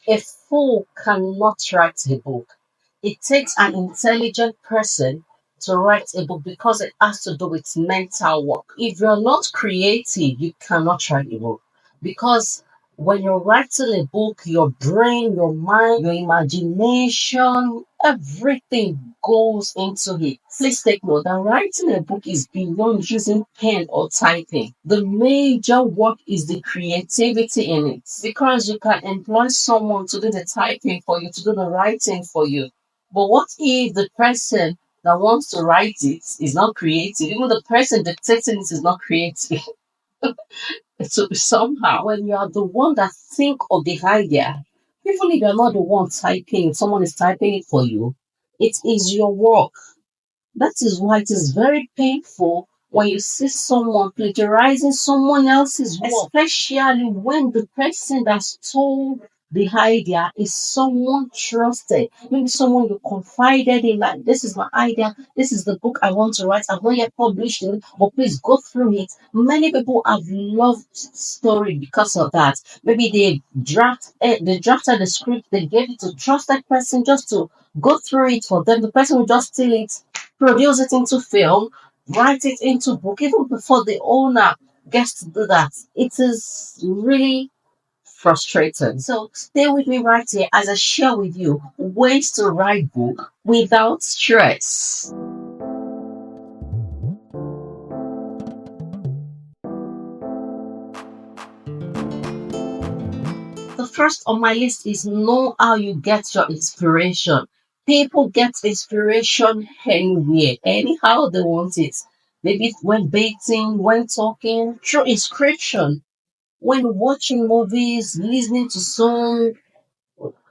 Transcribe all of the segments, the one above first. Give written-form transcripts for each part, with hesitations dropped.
A fool cannot write a book. It takes an intelligent person to write a book because it has to do with mental work. If you're not creative, you cannot write a book. Because when you're writing a book, your brain, your mind, your imagination, everything goes into it. Please take note that writing a book is beyond using pen or typing. The major work is the creativity in it because you can employ someone to do the typing for you, to do the writing for you. But what if the person that wants to write it is not creative? Even the person dictating it is not creative. So somehow, when you are the one that think of the idea, even if you're not the one typing, it, someone is typing it for you, it is your work. That is why it is very painful when you see someone plagiarizing someone else's work, especially when the person that stole the idea is someone trusted. Maybe someone you confided in, like, this is my idea, this is the book I want to write. I've not yet published it, but please go through it. Many people have loved story because of that. Maybe they drafted the script, they gave it to a trusted person just to go through it for them. The person will just steal it, produce it into film, write it into book, even before the owner gets to do that. It is really frustrating. So stay with me right here as I share with you ways to write book without stress. The first on my list is know how you get your inspiration. People get inspiration anywhere, anyhow they want it. Maybe when bathing, when talking, through inscription, when watching movies, listening to song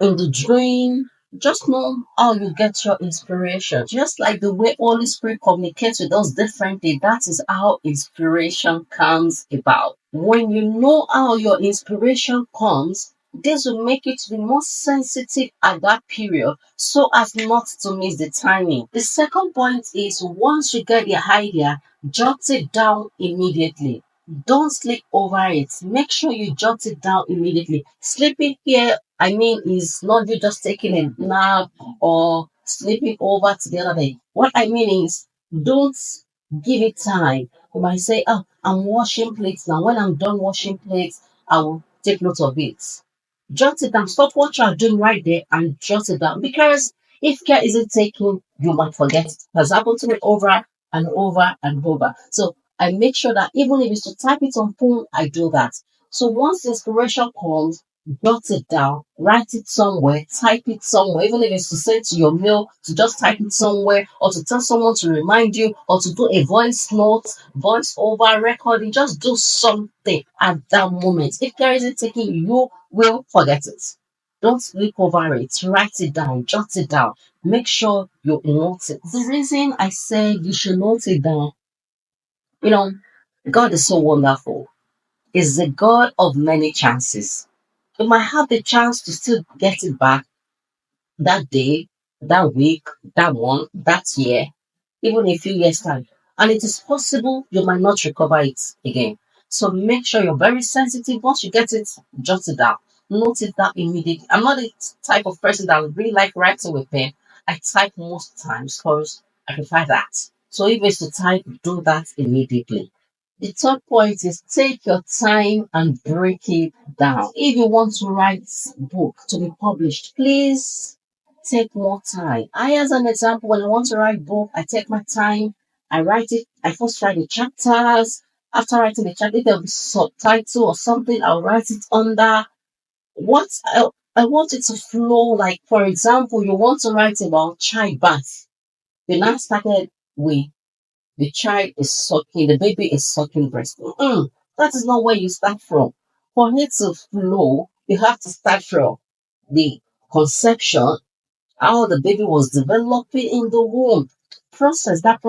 in the dream. Just know how you get your inspiration. Just like the way Holy Spirit communicates with us differently, that is how inspiration comes about. When you know how your inspiration comes, this will make you to be more sensitive at that period so as not to miss the timing. The second point is once you get the idea, jot it down immediately. Don't sleep over it. Make sure you jot it down immediately. Sleeping here, I mean, is not you just taking a nap or sleeping over to the other day. What I mean is, don't give it time. You might say, oh, I'm washing plates now. When I'm done washing plates, I will take note of it. Jot it down. Stop what you are doing right there and jot it down. Because if care isn't taken, you might forget it. It has happened to me over and over and over. So I make sure that even if it's to type it on phone, I do that. So once inspiration comes, jot it down, write it somewhere, type it somewhere, even if it's to send to your mail, to just type it somewhere, or to tell someone to remind you, or to do a voice note, voice over recording, just do something at that moment. If care isn't taking, you will forget it. Don't sleep over it. Write it down, jot it down. Make sure you note it. The reason I said you should note it down, you know, God is so wonderful. Is the God of many chances. You might have the chance to still get it back that day, that week, that month, that year, even a few years' time. And it is possible you might not recover it again. So make sure you're very sensitive. Once you get it, jot it down. Note it down immediately. I'm not the type of person that would really like writing with pen. I type most times because I prefer that. So if it's to type, do that immediately. The third point is take your time and break it down. If you want to write book to be published, please take more time. I, as an example, when I want to write book, I take my time. I write it. I first write the chapters. After writing the chapter, if there'll be subtitle or something, I'll write it under. What I want it to flow. Like, for example, you want to write about childbirth. You now started with the child is sucking, the baby is sucking breast. That is not where you start from. For it to flow, you have to start from the conception, how the baby was developing in the womb. Process, that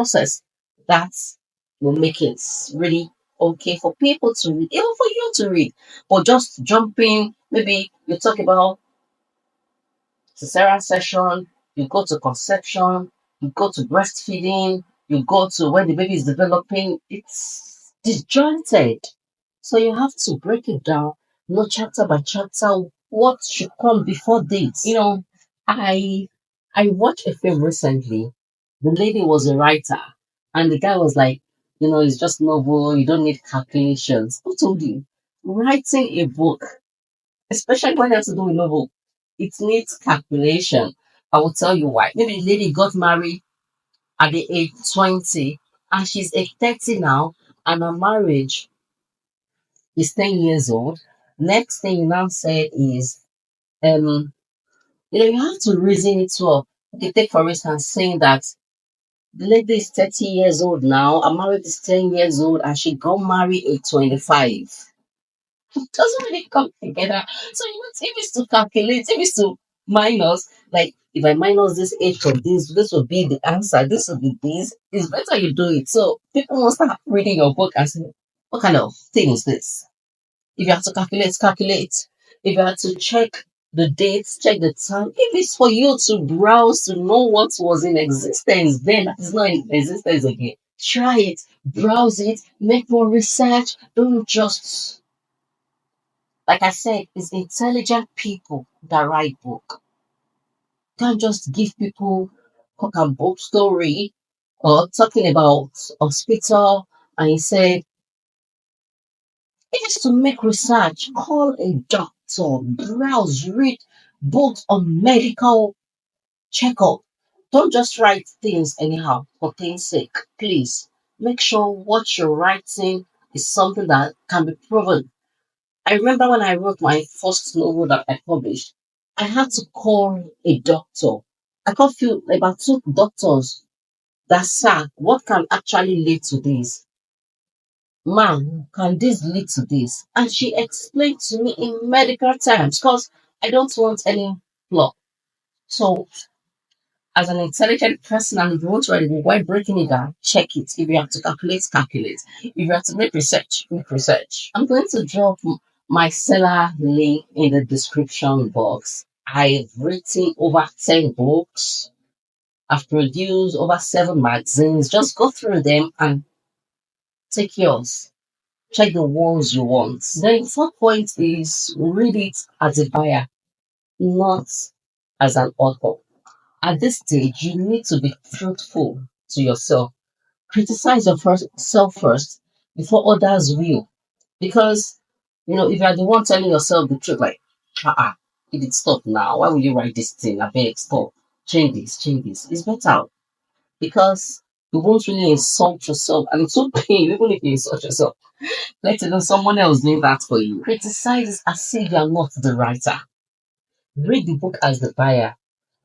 will make it really okay for people to read, even for you to read. But just jumping, maybe you talk about cesarean session, you go to conception, you go to breastfeeding, you go to when the baby is developing, it's disjointed. So you have to break it down, not chapter by chapter, what should come before this. I I watched a film recently. The lady was a writer, and the guy was like, it's just novel. You don't need calculations. Who told you? Writing a book, especially when it has to do with novel, it needs calculation. I will tell you why. Maybe the lady got married at the age 20, and she's age 30 now, and her marriage is 10 years old. Next thing you now said is, um, you have to reason it well. Okay, take for instance saying that the lady is 30 years old now, her marriage is 10 years old, and she got married at 25. It doesn't really come together. So if it's to calculate, if it's to minus, like if I minus this age from this will be the answer. This will be this. It's better you do it. So people will start reading your book and say, what kind of thing is this? If you have to calculate, calculate. If you have to check the dates, check the time. If it's for you to browse to know what was in existence then, that is not in existence again. Try it, browse it, make more research. Don't just, like I said, it's intelligent people that write book. Can't just give people cock and book story or talking about hospital and you say, it is to make research. Call a doctor, browse, read books on medical checkup. Don't just write things anyhow for things sake. Please make sure what you're writing is something that can be proven. I remember when I wrote my first novel that I published, I had to call a doctor. I called few about two doctors that sir, what can actually lead to this? Ma'am, can this lead to this? And she explained to me in medical terms because I don't want any flaw. So, as an intelligent person, and if you want to write a book, while breaking it down, check it. If you have to calculate, calculate. If you have to make research, make research. I'm going to drop my seller link in the description box. I've written over 10 books. I've produced over 7 magazines. Just go through them and take yours. Check the ones you want. The third point is read it as a buyer, not as an author. At this stage, you need to be truthful to yourself. Criticize yourself first before others will. Because, if you're the one telling yourself the truth, like, if it stop now, why would you write this thing? I beg, stop. Change this, change this. It's better because you won't really insult yourself. And it's okay, even if you insult yourself. Let alone someone else doing that for you. Criticize as if you're not the writer. Read the book as the buyer.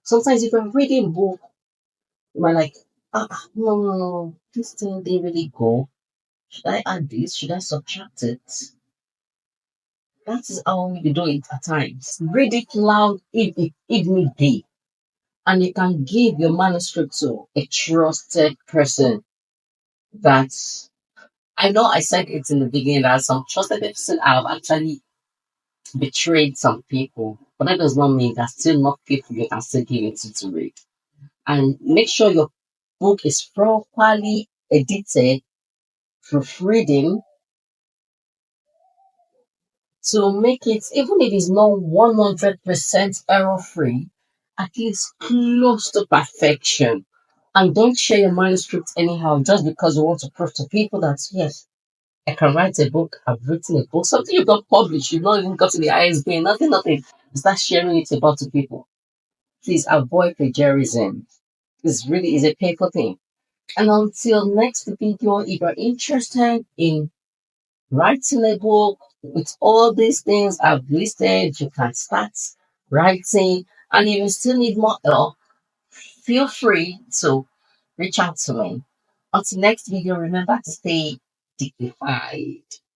Sometimes if you're reading a book, you might like, no, no, no, this thing didn't really go. Should I add this? Should I subtract it? That is how you do it at times. Read it loud if need be. And you can give your manuscript to a trusted person that I know I said it in the beginning that some trusted person have actually betrayed some people, but that does not mean that still not people you can still give it to read. And make sure your book is properly edited, proofreading to make it, even if it's not 100% error free, at least close to perfection. And don't share your manuscript anyhow just because you want to prove to people that, yes, I can write a book, I've written a book, something you've not published, you've not even got to the ISB, nothing, nothing. You start sharing it about to people. Please avoid plagiarism. This really is a painful thing. And until next video, if you're interested in writing a book with all these things I've listed, you can start writing. And if you still need more help, feel free to reach out to me. Until next video, remember to stay dignified.